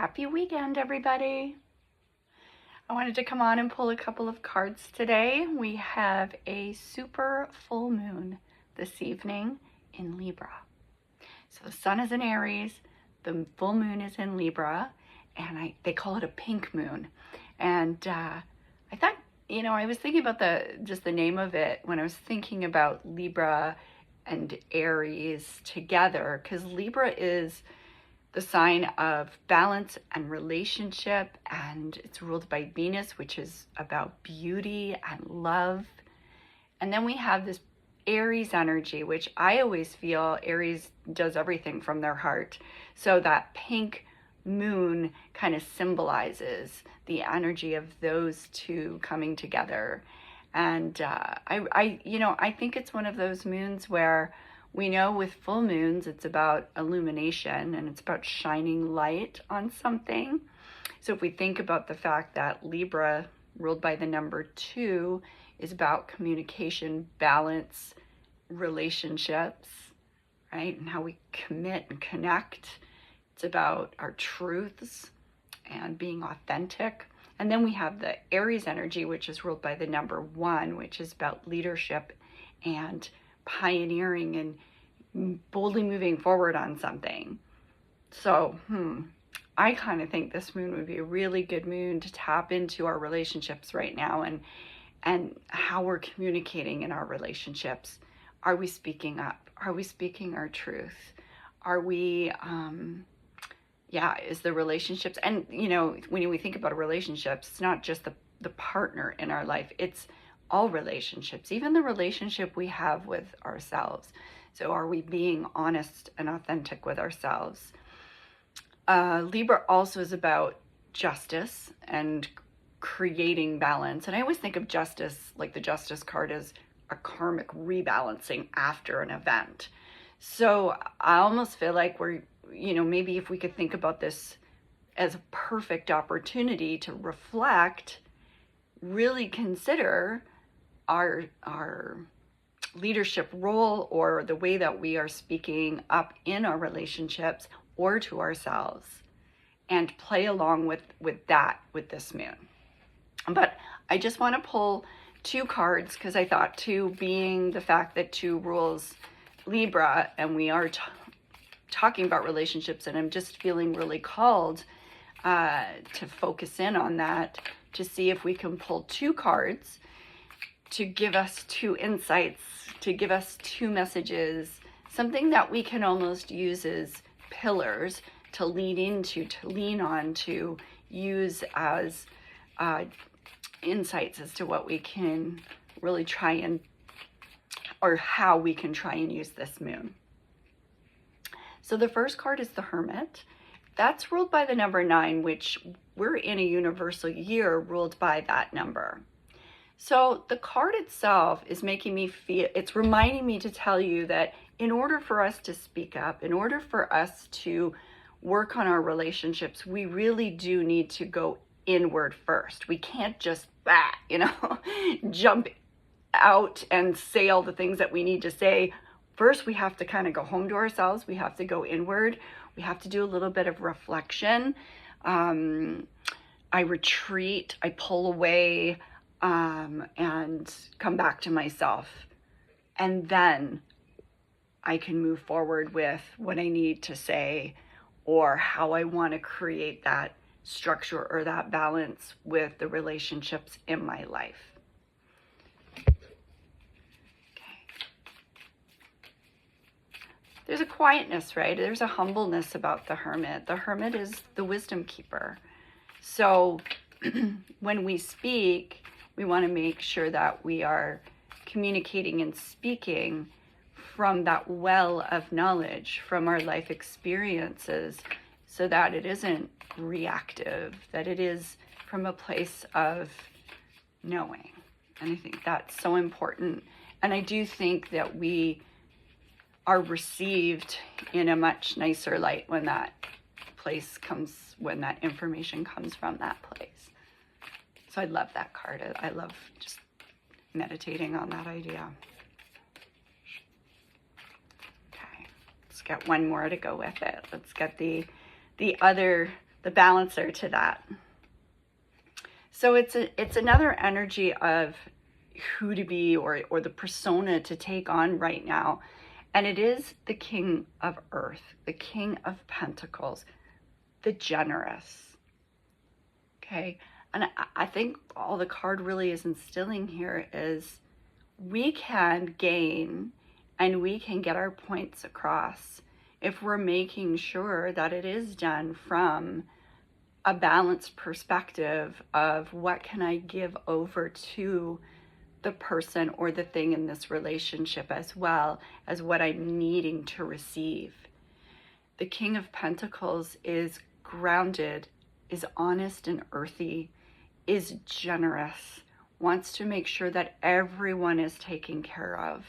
Happy weekend, everybody. I wanted to come on and pull a couple of cards today. We have a super full moon this evening in Libra. So the sun is in Aries, the full moon is in Libra, and they call it a pink moon. And I thought, I was thinking about the name of it when I was thinking about Libra and Aries together, because Libra is the sign of balance and relationship, and it's ruled by Venus, which is about beauty and love. And then we have this Aries energy, which I always feel Aries does everything from their heart. So that pink moon kind of symbolizes the energy of those two coming together. And I think it's one of those moons where we know with full moons, it's about illumination and it's about shining light on something. So if we think about the fact that Libra, ruled by the number 2, is about communication, balance, relationships, right? And how we commit and connect. It's about our truths and being authentic. And then we have the Aries energy, which is ruled by the number 1, which is about leadership and pioneering and boldly moving forward on something. So, I kind of think this moon would be a really good moon to tap into our relationships right now and how we're communicating in our relationships. Are we speaking up? Are we speaking our truth? Are we, is the relationships, and when we think about relationships, it's not just the partner in our life, it's all relationships, even the relationship we have with ourselves. So are we being honest and authentic with ourselves? Libra also is about justice and creating balance. And I always think of justice, like the Justice card, as a karmic rebalancing after an event. So I almost feel like we're, maybe if we could think about this as a perfect opportunity to reflect, really consider our leadership role or the way that we are speaking up in our relationships or to ourselves, and play along with this moon. But I just want to pull 2 cards because I thought 2 being the fact that 2 rules Libra, and we are talking about relationships, and I'm just feeling really called to focus in on that, to see if we can pull 2 cards to give us 2 insights, to give us 2 messages, something that we can almost use as pillars to lean into, to lean on, to use as insights as to what we can really try and, or how we can try and use this moon. So the first card is the Hermit. That's ruled by the number 9, which we're in a universal year ruled by that number. So the card itself is making me feel, it's reminding me to tell you that in order for us to speak up, in order for us to work on our relationships, we really do need to go inward first. We can't just, jump out and say all the things that we need to say. First, we have to kind of go home to ourselves. We have to go inward. We have to do a little bit of reflection. I retreat, I pull away, and come back to myself. And then I can move forward with what I need to say or how I want to create that structure or that balance with the relationships in my life. Okay. There's a quietness, right? There's a humbleness about the Hermit. The Hermit is the wisdom keeper. So when we speak, we want to make sure that we are communicating and speaking from that well of knowledge, from our life experiences, so that it isn't reactive, that it is from a place of knowing. And I think that's so important. And I do think that we are received in a much nicer light when that place comes, when that information comes from that place. So I love that card. I love just meditating on that idea. Okay, let's get one more to go with it. Let's get the other the balancer to that. So it's another energy of who to be, or the persona to take on right now. And it is the King of Earth, the King of Pentacles, the generous. Okay. And I think all the card really is instilling here is we can gain and we can get our points across if we're making sure that it is done from a balanced perspective of what can I give over to the person or the thing in this relationship, as well as what I'm needing to receive. The King of Pentacles is grounded, is honest and earthy, is generous, wants to make sure that everyone is taken care of.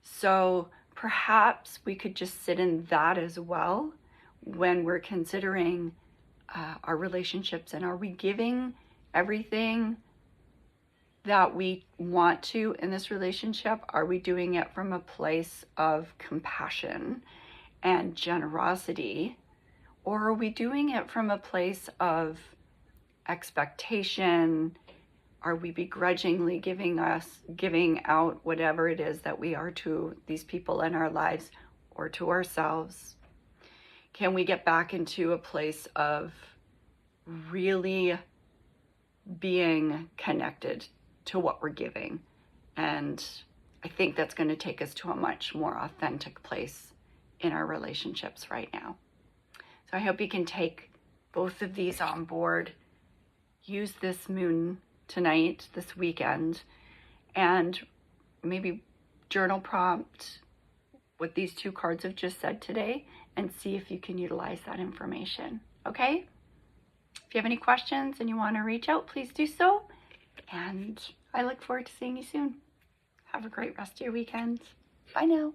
So perhaps we could just sit in that as well when we're considering our relationships, and are we giving everything that we want to in this relationship? Are we doing it from a place of compassion and generosity, or are we doing it from a place of expectation? Are we begrudgingly giving out whatever it is that we are to these people in our lives or to ourselves? Can we get back into a place of really being connected to what we're giving? And I think that's going to take us to a much more authentic place in our relationships right now. So I hope you can take both of these on board. Use this moon tonight, this weekend, and maybe journal prompt what these two cards have just said today and see if you can utilize that information. Okay? If you have any questions and you want to reach out, please do so. And I look forward to seeing you soon. Have a great rest of your weekend. Bye now.